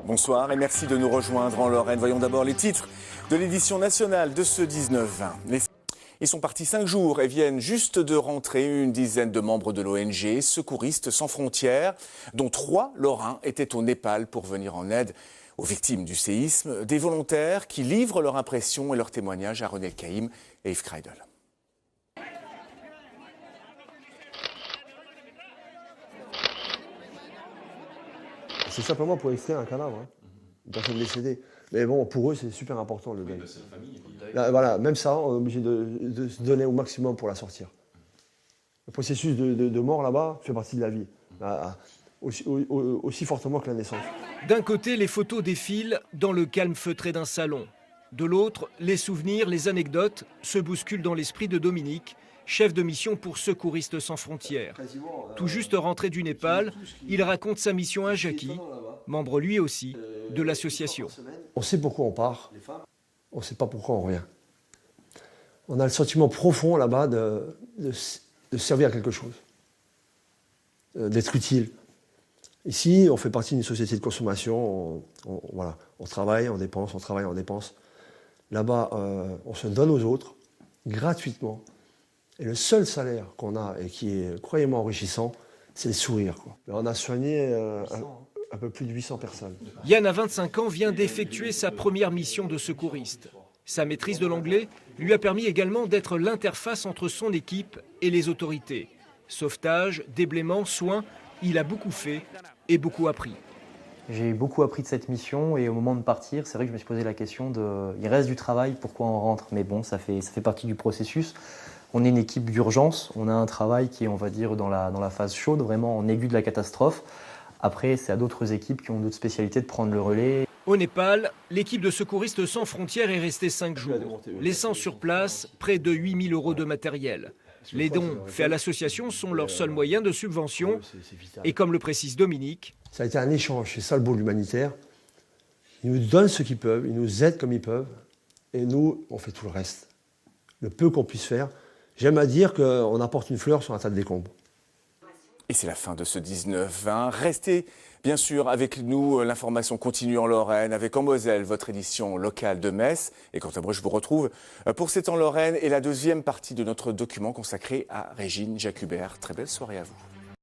Bonsoir et merci de nous rejoindre en Lorraine. Voyons d'abord les titres de l'édition nationale de ce 19-20. Ils sont partis 5 jours et viennent juste de rentrer une dizaine de membres de l'ONG Secouristes sans frontières, dont 3 Lorrains étaient au Népal pour venir en aide aux victimes du séisme. Des volontaires qui livrent leur impression et leurs témoignages à René Caïm et Yves Kreidel. C'est simplement pour extraire un cadavre, hein. Une personne décédée. Mais bon, pour eux, c'est super important le deuil. Là, voilà, même ça, on est obligé de se donner au maximum pour la sortir. Le processus de mort là-bas fait partie de la vie, aussi fortement que la naissance. D'un côté, les photos défilent dans le calme feutré d'un salon. De l'autre, les souvenirs, les anecdotes se bousculent dans l'esprit de Dominique, chef de mission pour Secouristes sans frontières. Tout juste rentré du Népal, il raconte sa mission à Jackie, membre lui aussi de l'association. On sait pourquoi on part, on ne sait pas pourquoi on revient. On a le sentiment profond là-bas de servir à quelque chose, d'être utile. Ici, on fait partie d'une société de consommation, on travaille, on dépense, on travaille, on dépense. Là-bas, on se donne aux autres, gratuitement. Et le seul salaire qu'on a, et qui est, croyez-moi, enrichissant, c'est le sourire, quoi. On a soigné un peu plus de 800 personnes. Yann, à 25 ans, vient d'effectuer sa première mission de secouriste. Sa maîtrise de l'anglais lui a permis également d'être l'interface entre son équipe et les autorités. Sauvetage, déblaiement, soins, il a beaucoup fait et beaucoup appris. J'ai beaucoup appris de cette mission et au moment de partir, c'est vrai que je me suis posé la question il reste du travail, pourquoi on rentre? Mais bon, ça fait partie du processus. On est une équipe d'urgence, on a un travail qui est, on va dire, dans la phase chaude, vraiment en aigu de la catastrophe. Après, c'est à d'autres équipes qui ont d'autres spécialités de prendre le relais. Au Népal, l'équipe de Secouristes sans frontières est restée 5 jours, laissant sur place près de 8 000 € de matériel. Les dons faits à l'association sont leur seul moyen de subvention. Et comme le précise Dominique, ça a été un échange, c'est ça le beau de l'humanitaire. Ils nous donnent ce qu'ils peuvent, ils nous aident comme ils peuvent, et nous, on fait tout le reste. Le peu qu'on puisse faire. J'aime à dire qu'on apporte une fleur sur un tas de décombres. Et c'est la fin de ce 19-20. Restez bien sûr avec nous. L'information continue en Lorraine avec En Moselle, votre édition locale de Metz. Et quant à moi, je vous retrouve pour C'est en Lorraine et la deuxième partie de notre document consacré à Régine Jacubert. Très belle soirée à vous.